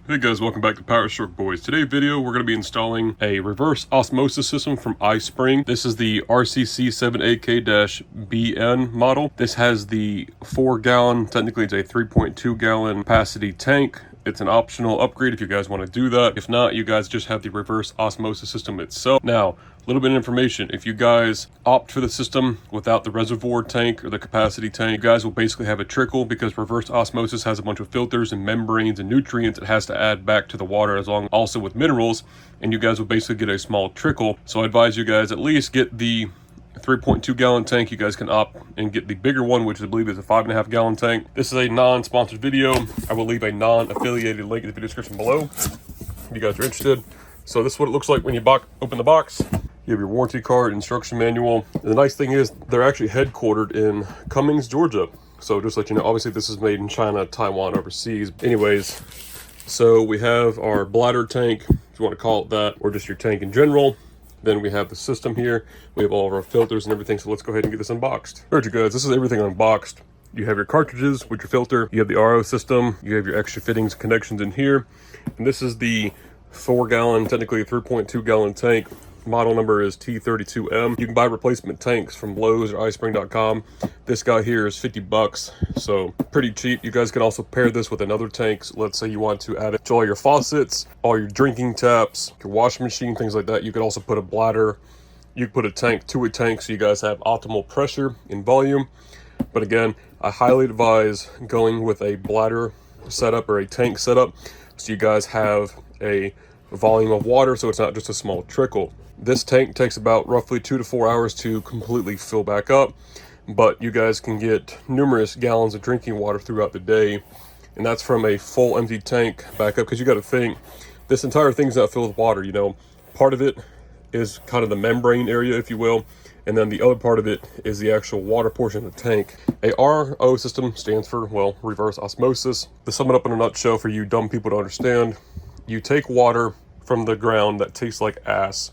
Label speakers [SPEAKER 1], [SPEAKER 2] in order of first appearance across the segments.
[SPEAKER 1] Hey guys, welcome back to Powerstroke Boys. Today's video, we're going to be installing a reverse osmosis system from iSpring. This is the RCC7AK-BN model. This has the 4-gallon, technically it's a 3.2-gallon capacity tank. It's an optional upgrade if you guys want to do that. If not, you guys just have the reverse osmosis system itself. Now, a little bit of information. If you guys opt for the system without the reservoir tank or the capacity tank, you guys will basically have a trickle because reverse osmosis has a bunch of filters and membranes and nutrients it has to add back to the water, as long also with minerals, and you guys will basically get a small trickle. So I advise you guys at least get the 3.2-gallon tank. You guys can opt and get the bigger one, which I believe is a 5.5-gallon tank. This is a non-sponsored video. I will leave a non-affiliated link in the video description below if you guys are interested. So this is what it looks like when you open the box. You have your warranty card, instruction manual. And the nice thing is they're actually headquartered in Cummings, Georgia. So just to let you know, obviously this is made in China, Taiwan, overseas. Anyways, so we have our bladder tank, if you want to call it that, or just your tank in general. Then we have the system here. We have all of our filters and everything. So let's go ahead and get this unboxed. All right, you guys, this is everything unboxed. You have your cartridges with your filter. You have the RO system. You have your extra fittings and connections in here. And this is the 4-gallon, technically a 3.2-gallon tank. Model number is T32M. You can buy replacement tanks from Lowe's or iSpring.com. This guy here is 50 bucks, so pretty cheap. You guys can also pair this with another tank. So let's say you want to add it to all your faucets, all your drinking taps, your washing machine, things like that. You could also put a bladder. You could put a tank to a tank so you guys have optimal pressure and volume. But again, I highly advise going with a bladder setup or a tank setup so you guys have a volume of water, so it's not just a small trickle. This tank takes about roughly 2 to 4 hours to completely fill back up, but you guys can get numerous gallons of drinking water throughout the day, and that's from a full empty tank back up, because you got to think, this entire thing's not filled with water, you know. Part of it is kind of the membrane area, if you will, and then the other part of it is the actual water portion of the tank. A RO system stands for, well, reverse osmosis. To sum it up in a nutshell for you dumb people to understand, you take water from the ground that tastes like ass,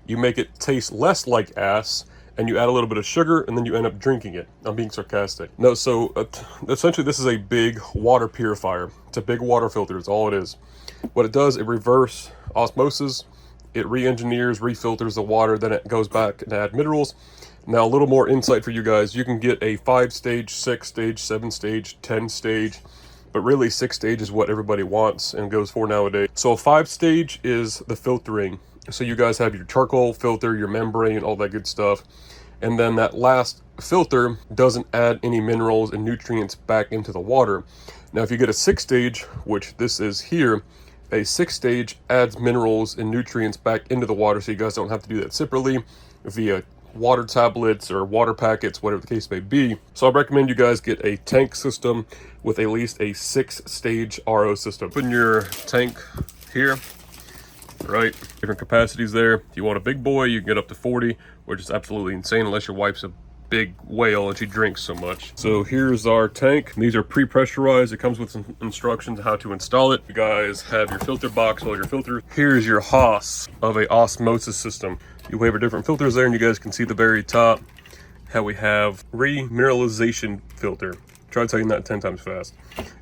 [SPEAKER 1] you make it taste less like ass, and you add a little bit of sugar, and then you end up drinking it. I'm being sarcastic. No, so essentially this is a big water purifier. It's a big water filter, is all it is. What it does, it reverse osmosis. It re-engineers, refilters the water, then it goes back and add minerals. Now a little more insight for you guys. You can get a 5-stage, 6-stage, 7-stage, 10-stage, but really 6-stage is what everybody wants and goes for nowadays. So a 5-stage is the filtering. So you guys have your charcoal filter, your membrane, all that good stuff. And then that last filter doesn't add any minerals and nutrients back into the water. Now if you get a 6-stage, which this is here, a 6-stage adds minerals and nutrients back into the water, so you guys don't have to do that separately via water tablets or water packets, whatever the case may be. So I recommend you guys get a tank system with at least a 6-stage RO system. Put in your tank here, right? Different capacities there. If you want a big boy, you can get up to 40, which is absolutely insane unless your wife's a big whale and she drinks so much. So here's our tank. These are pre-pressurized. It comes with some instructions how to install it. You guys have your filter box, all your filters. Here's your hose of a osmosis system. You have your different filters there, and you guys can see the very top how we have remineralization filter. Try saying that 10 times fast.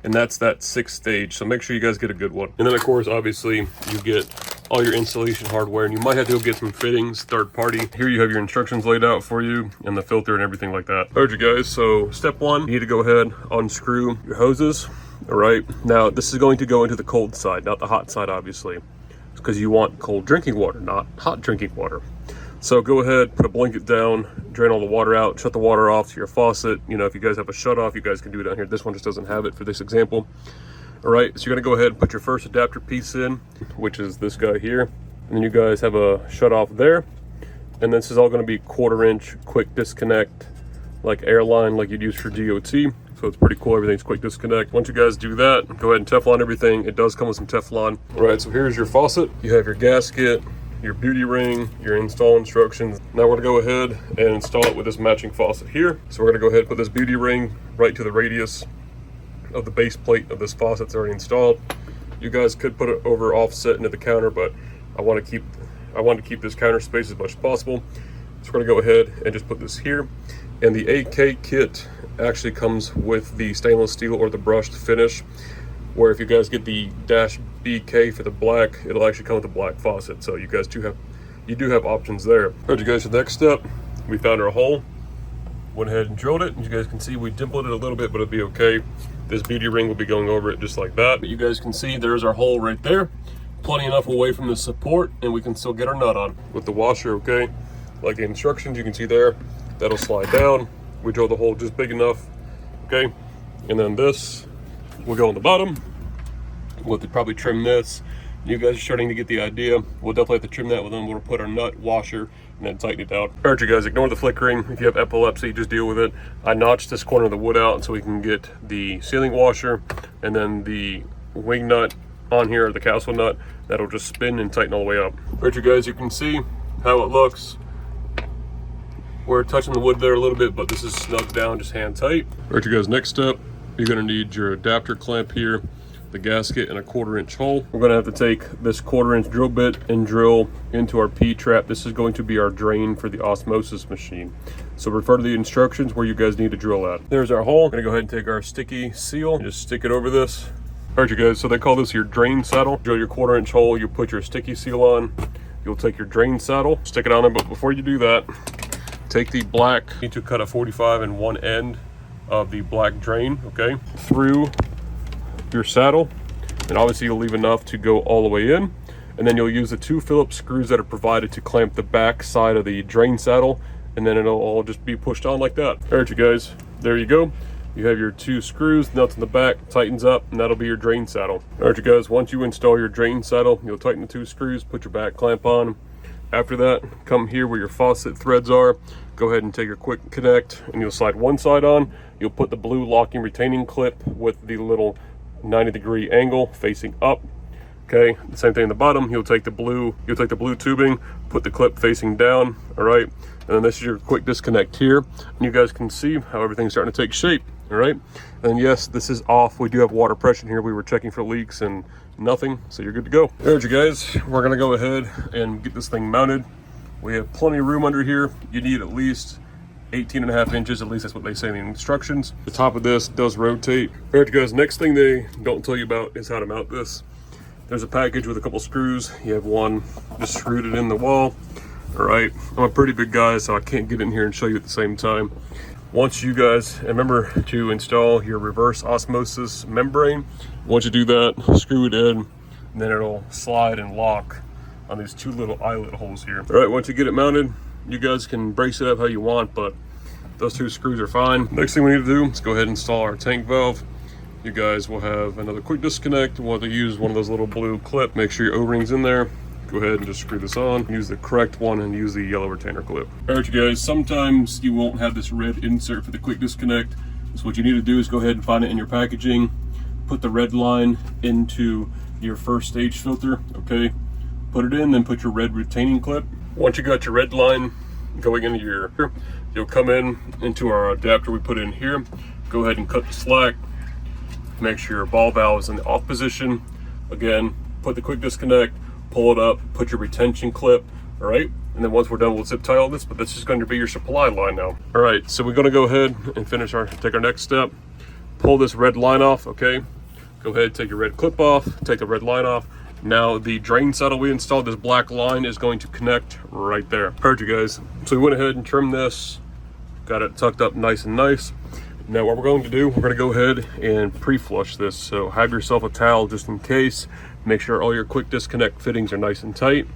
[SPEAKER 1] And that's that 6-stage, so make sure you guys get a good one. And then of course, obviously, you get all your installation hardware, and you might have to go get some fittings, third party. Here you have your instructions laid out for you, and the filter and everything like that. All right, you guys, so step 1, you need to go ahead, unscrew your hoses. All right, now this is going to go into the cold side, not the hot side, obviously, because you want cold drinking water, not hot drinking water. So go ahead, put a blanket down, drain all the water out, shut the water off to your faucet. You know, if you guys have a shut off, you guys can do it down here. This one just doesn't have it for this example. All right, so you're gonna go ahead and put your first adapter piece in, which is this guy here. And then you guys have a shut off there. And this is all gonna be 1/4-inch quick disconnect, like airline, like you'd use for DOT. So it's pretty cool, everything's quick disconnect. Once you guys do that, go ahead and Teflon everything. It does come with some Teflon. All right, so here's your faucet. You have your gasket, your beauty ring, your install instructions. Now we're gonna go ahead and install it with this matching faucet here. So we're gonna go ahead and put this beauty ring right to the radius of the base plate of this faucet that's already installed. You guys could put it over offset into the counter, but I want to keep this counter space as much as possible. So we're gonna go ahead and just put this here. And the AK kit actually comes with the stainless steel or the brushed finish. where if you guys get the -BK for the black, it'll actually come with a black faucet. So you guys do have options there. All right, you guys, the next step, we found our hole, went ahead and drilled it. As you guys can see, we dimpled it a little bit, but it'll be okay. This beauty ring will be going over it just like that. But you guys can see there's our hole right there. Plenty enough away from the support, and we can still get our nut on. With the washer, okay, like the instructions, you can see there, that'll slide down. We drill the hole just big enough, okay? And then this will go on the bottom. We'll have to probably trim this. You guys are starting to get the idea. We'll definitely have to trim that, but then we'll put our nut washer and then tighten it out. All right, you guys, ignore the flickering. If you have epilepsy, just deal with it. I notched this corner of the wood out so we can get the sealing washer and then the wing nut on here, the castle nut, that'll just spin and tighten all the way up. All right, you guys, you can see how it looks. We're touching the wood there a little bit, but this is snugged down, just hand tight. All right, you guys, next step, you're gonna need your adapter clamp here, the gasket, and a 1/4-inch hole. We're gonna have to take this 1/4-inch drill bit and drill into our P-trap. This is going to be our drain for the Osmosis machine. So refer to the instructions where you guys need to drill at. There's our hole. I'm gonna go ahead and take our sticky seal and just stick it over this. All right, you guys, so they call this your drain saddle. Drill your 1/4-inch hole, you put your sticky seal on, you'll take your drain saddle, stick it on there, but before you do that, take the black, you need to cut a 45 in one end of the black drain, okay, through your saddle, and obviously you'll leave enough to go all the way in, and then you'll use the 2 Phillips screws that are provided to clamp the back side of the drain saddle, and then it'll all just be pushed on like that. All right, you guys, there you go. You have your 2 screws, nuts in the back, tightens up, and that'll be your drain saddle. All right, you guys, once you install your drain saddle, you'll tighten the 2 screws, put your back clamp on. After that, come here where your faucet threads are, go ahead and take your quick connect, and you'll slide one side on. You'll put the blue locking retaining clip with the little 90-degree angle facing up. Okay, the same thing in the bottom. You'll take the blue tubing, put the clip facing down, all right? And then this is your quick disconnect here. And you guys can see how everything's starting to take shape, all right? And yes, this is off. We do have water pressure here. We were checking for leaks and nothing, so you're good to go. All right, you guys, we're gonna go ahead and get this thing mounted. We have plenty of room under here. You need at least 18.5 inches, at least that's what they say in the instructions. The top of this does rotate. All right, you guys, next thing they don't tell you about is how to mount this. There's a package with a couple screws. You have one just screwed it in the wall. All right, I'm a pretty big guy, so I can't get in here and show you at the same time. Once you guys, remember to install your reverse osmosis membrane. Once you do that, screw it in, and then it'll slide and lock on these 2 little eyelet holes here. All right, once you get it mounted, you guys can brace it up how you want, but those 2 screws are fine. Next thing we need to do is go ahead and install our tank valve. You guys will have another quick disconnect. We'll have to use one of those little blue clips. Make sure your O-ring's in there. Go ahead and just screw this on. Use the correct one and use the yellow retainer clip. All right, you guys, sometimes you won't have this red insert for the quick disconnect. So what you need to do is go ahead and find it in your packaging. Put the red line into your first stage filter, okay? Put it in, then put your red retaining clip. Once you got your red line going into your, you'll come in into our adapter we put in here. Go ahead and cut the slack. Make sure your ball valve is in the off position. Again, put the quick disconnect, pull it up, put your retention clip, all right? And then once we're done, we'll zip tie all this, but this is going to be your supply line now. All right, so we're gonna go ahead and take our next step. Pull this red line off, okay? Go ahead, take your red clip off, take the red line off. Now the drain saddle we installed, this black line is going to connect right there. All right, you guys, so we went ahead and trimmed this, got it tucked up nice and nice. Now what we're going to do, we're going to go ahead and pre-flush this. So have yourself a towel just in case. Make sure all your quick disconnect fittings are nice and tight.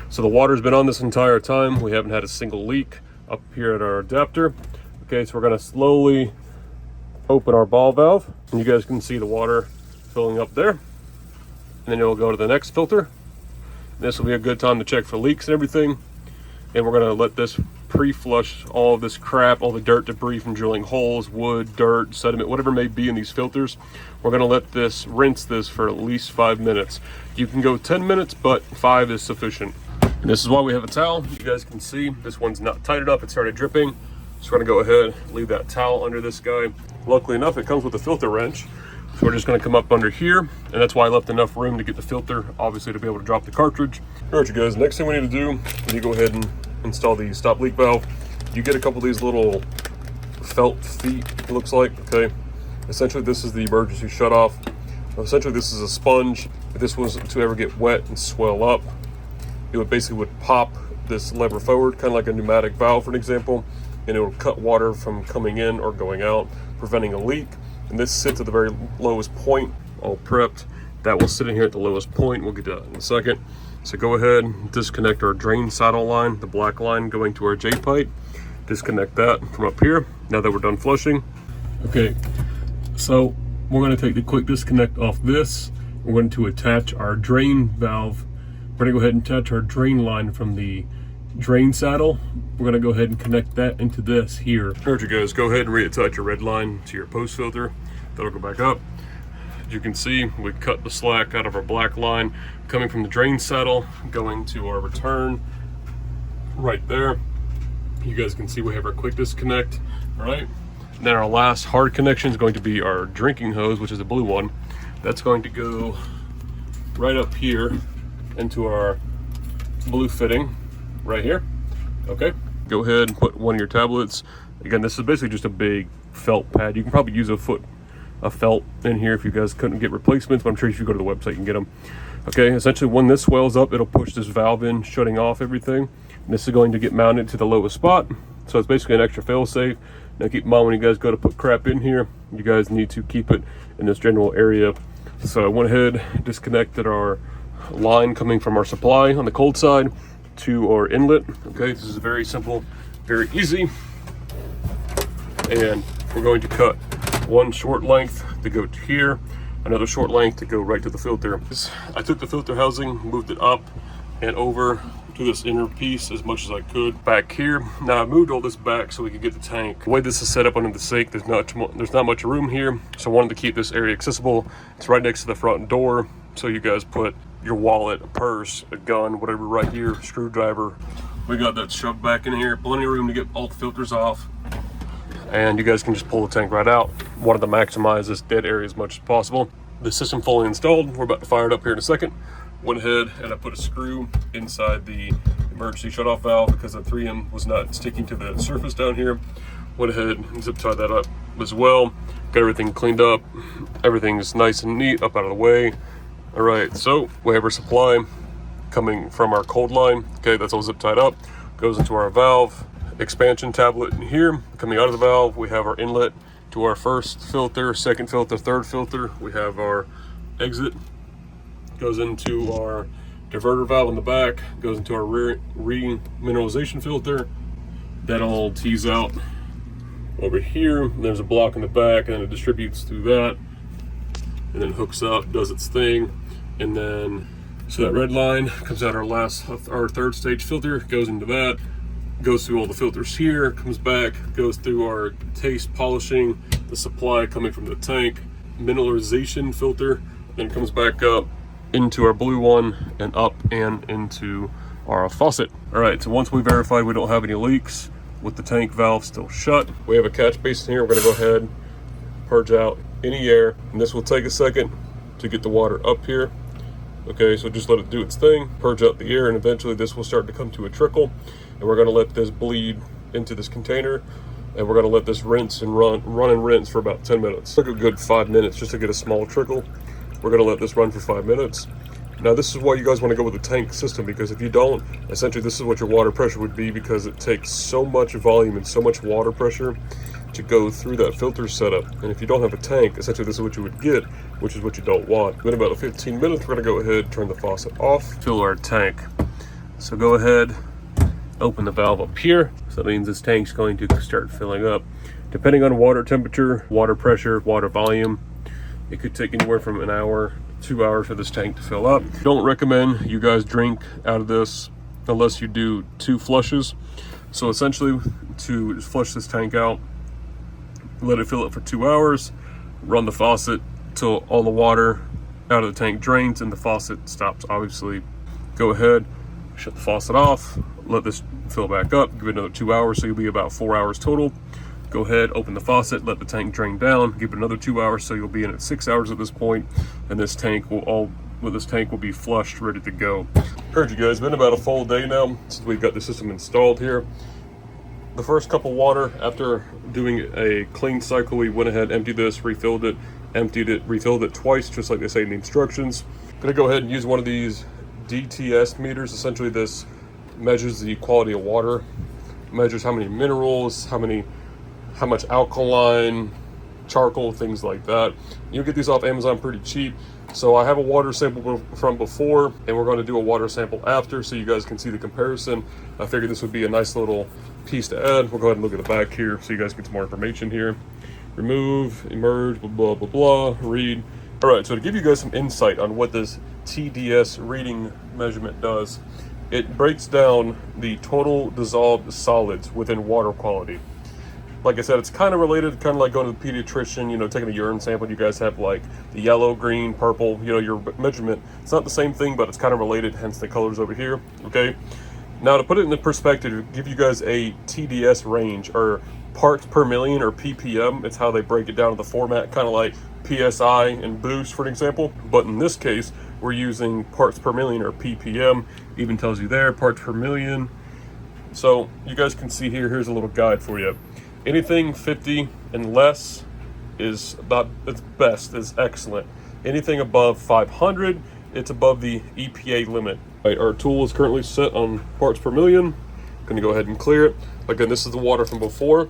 [SPEAKER 1] So the water's been on this entire time. We haven't had a single leak up here at our adapter. Okay, so we're going to slowly open our ball valve. And you guys can see the water filling up there. And then you'll go to the next filter. This will be a good time to check for leaks and everything. And we're going to let this pre-flush all of this crap, all the dirt, debris from drilling holes, wood, dirt, sediment, whatever may be in these filters. We're going to let this rinse this for at least 5 minutes. You can go 10 minutes, but 5 is sufficient. And this is why we have a towel. You guys can see this one's not tight enough. It started dripping. So we're going to go ahead, leave that towel under this guy. Luckily enough, it comes with a filter wrench. So we're just going to come up under here, and that's why I left enough room to get the filter, obviously, to be able to drop the cartridge. All right, you guys, next thing we need to do, when you go ahead and install the stop leak valve, you get a couple of these little felt feet, it looks like, okay? Essentially, this is the emergency shutoff. Essentially, this is a sponge. If this was to ever get wet and swell up, it would basically pop this lever forward, kind of like a pneumatic valve, for an example, and it will cut water from coming in or going out, preventing a leak. And this sits at the very lowest point, all prepped. That will sit in here at the lowest point. We'll get to that in a second. So go ahead and disconnect our drain saddle line, the black line going to our J pipe. Disconnect that from up here, now that we're done flushing. Okay, so we're going to take the quick disconnect off this. We're going to attach our drain valve. We're going to go ahead and attach our drain line from the drain saddle. We're going to go ahead and connect that into this here. All right, you guys, go ahead and reattach your red line to your post filter. That'll go back up. As you can see, we cut the slack out of our black line coming from the drain saddle, going to our return right there. You guys can see we have our quick disconnect, all right? And then our last hard connection is going to be our drinking hose, which is the blue one. That's going to go right up here into our blue fitting right here, okay? Go ahead and put one of your tablets. Again, this is basically just a big felt pad. You can probably use a felt in here if you guys couldn't get replacements, but I'm sure if you go to the website you can get them. Okay, essentially when this swells up, it'll push this valve in, shutting off everything. And this is going to get mounted to the lowest spot. So it's basically an extra fail safe. Now keep in mind, when you guys go to put crap in here, you guys need to keep it in this general area. So I went ahead, disconnected our line coming from our supply on the cold side to our inlet. Okay, this is very simple, very easy. And we're going to cut one short length to go to here, another short length to go right to the filter. I took the filter housing, moved it up and over to this inner piece as much as I could back here. Now I moved all this back so we could get the tank. The way this is set up under the sink, there's not much room here, so I wanted to keep this area accessible. It's right next to the front door, so you guys put your wallet, a purse, a gun, whatever right here, screwdriver. We got that shoved back in here, plenty of room to get all the filters off. And you guys can just pull the tank right out. Wanted to maximize this dead area as much as possible. The system fully installed. We're about to fire it up here in a second. Went ahead and I put a screw inside the emergency shutoff valve because the 3M was not sticking to the surface down here. Went ahead and zip tied that up as well. Got everything cleaned up. Everything's nice and neat, up out of the way. All right, so we have our supply coming from our cold line. Okay, that's all zip tied up. Goes into our valve expansion tablet in here. Coming out of the valve, we have our inlet to our first filter, second filter, third filter. We have our exit, goes into our diverter valve in the back, goes into our rear remineralization filter. That all tees out over here. There's a block in the back and it distributes through that and then hooks up, does its thing. And then, so that red line comes out our third stage filter, goes into that, goes through all the filters here, comes back, goes through our taste polishing, the supply coming from the tank, mineralization filter, then comes back up into our blue one and up and into our faucet. All right, so once we verified we don't have any leaks with the tank valve still shut, we have a catch basin here. We're gonna go ahead, purge out any air, and this will take a second to get the water up here. Okay, so just let it do its thing, purge out the air, and eventually this will start to come to a trickle. And we're gonna let this bleed into this container, and we're gonna let this rinse and run and rinse for about 10 minutes. Took a good 5 minutes just to get a small trickle. We're gonna let this run for 5 minutes. Now this is why you guys wanna go with the tank system, because if you don't, essentially this is what your water pressure would be, because it takes so much volume and so much water pressure to go through that filter setup. And if you don't have a tank, essentially this is what you would get, which is what you don't want. In about 15 minutes, we're gonna go ahead and turn the faucet off, fill our tank. So go ahead, open the valve up here. So that means this tank's going to start filling up. Depending on water temperature, water pressure, water volume, it could take anywhere from an hour, 2 hours for this tank to fill up. Don't recommend you guys drink out of this unless you do 2 flushes. So essentially, to flush this tank out, let it fill up for 2 hours, run the faucet till all the water out of the tank drains and the faucet stops, obviously. Go ahead, shut the faucet off, let this fill back up, give it another 2 hours, so you'll be about 4 hours total. Go ahead, open the faucet, let the tank drain down, give it another 2 hours, so you'll be in at 6 hours at this point, and this tank will be flushed, ready to go. Heard you guys, it's been about a full day now since we got the system installed here. The first cup of water, after doing a clean cycle, we went ahead, emptied this, refilled it, emptied it, refilled it twice, just like they say in the instructions. I'm gonna go ahead and use one of these DTS meters. Essentially, this measures the quality of water, measures how many minerals, how much alkaline, charcoal, things like that. You get these off Amazon pretty cheap. So I have a water sample from before, and we're going to do a water sample after, so you guys can see the comparison. I figured this would be a nice little piece to add. We'll go ahead and look at the back here so you guys get some more information here. Remove, emerge, blah, blah, blah, blah, read. All right, so to give you guys some insight on what this TDS reading measurement does, it breaks down the total dissolved solids within water quality. Like I said, it's kind of related, kind of like going to the pediatrician, you know, taking a urine sample. You guys have like the yellow, green, purple, you know, your measurement. It's not the same thing, but it's kind of related, hence the colors over here, okay? Now, to put it into perspective, give you guys a TDS range, or parts per million, or ppm. It's how they break it down to the format, kind of like PSI and Boost, for an example. But in this case, we're using parts per million, or ppm. Even tells you there, parts per million. So you guys can see here, here's a little guide for you. Anything 50 and less is about, it's best, is excellent. Anything above 500, it's above the EPA limit. Right, our tool is currently set on parts per million. Gonna go ahead and clear it. Again, this is the water from before.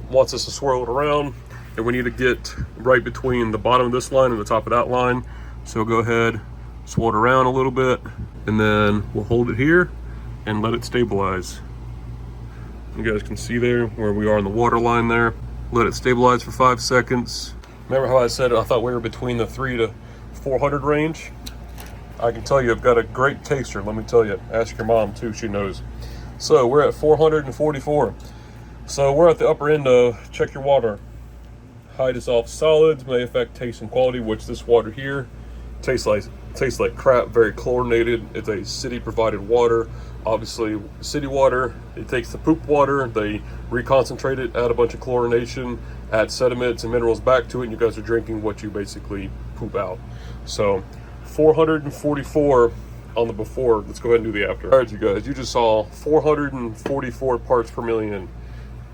[SPEAKER 1] Wants us to swirl it around, and we need to get right between the bottom of this line and the top of that line. So go ahead, swirl it around a little bit, and then we'll hold it here and let it stabilize. You guys can see there where we are on the water line there. Let it stabilize for 5 seconds. Remember how I said I thought we were between the 300 to 400 range? I can tell you I've got a great taster, let me tell you. Ask your mom too, she knows. So we're at 444. So we're at the upper end of check your water. High dissolved solids may affect taste and quality, which this water here tastes like crap, very chlorinated. It's a city provided water. Obviously, city water, it takes the poop water, they reconcentrate it, add a bunch of chlorination, add sediments and minerals back to it, and you guys are drinking what you basically poop out. So 444 on the before. Let's go ahead and do the after. All right, you guys, you just saw 444 parts per million,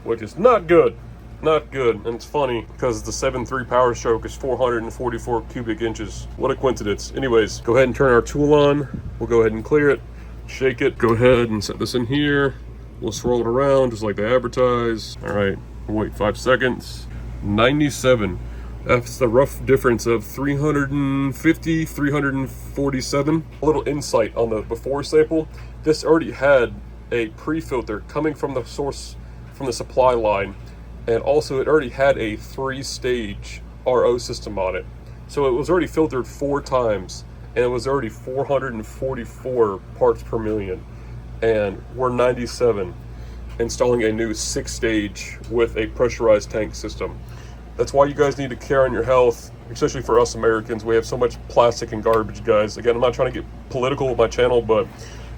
[SPEAKER 1] which is not good. Not good. And it's funny because the 7.3 Powerstroke is 444 cubic inches. What a coincidence. Anyways, go ahead and turn our tool on. We'll go ahead and clear it, shake it. Go ahead and set this in here. We'll swirl it around just like they advertise. All right, we'll wait 5 seconds. 97. That's the rough difference of 350, 347. A little insight on the before sample. This already had a pre-filter coming from the source, from the supply line. And also it already had a 3-stage RO system on it. So it was already filtered 4 times, and it was already 444 parts per million. And we're 97, installing a new 6-stage with a pressurized tank system. That's why you guys need to care on your health, especially for us Americans. We have so much plastic and garbage, guys. Again, I'm not trying to get political with my channel, but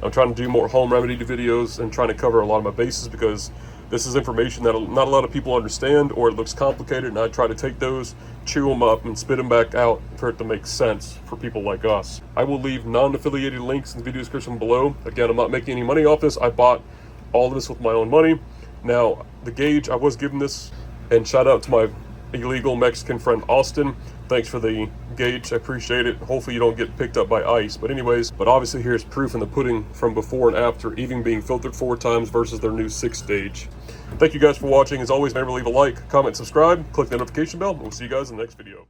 [SPEAKER 1] I'm trying to do more home remedy videos and trying to cover a lot of my bases, because this is information that not a lot of people understand, or it looks complicated, and I try to take those, chew them up, and spit them back out for it to make sense for people like us. I will leave non-affiliated links in the video description below. Again, I'm not making any money off this. I bought all of this with my own money. Now, the gauge, I was given this, and shout out to my illegal Mexican friend Austin. Thanks for the gauge, I appreciate it. Hopefully you don't get picked up by ice. But anyways, obviously here's proof in the pudding from before and after, even being filtered 4 times versus their new 6-stage. Thank you guys for watching. As always, remember to leave a like, comment, subscribe, click the notification bell. We'll see you guys in the next video.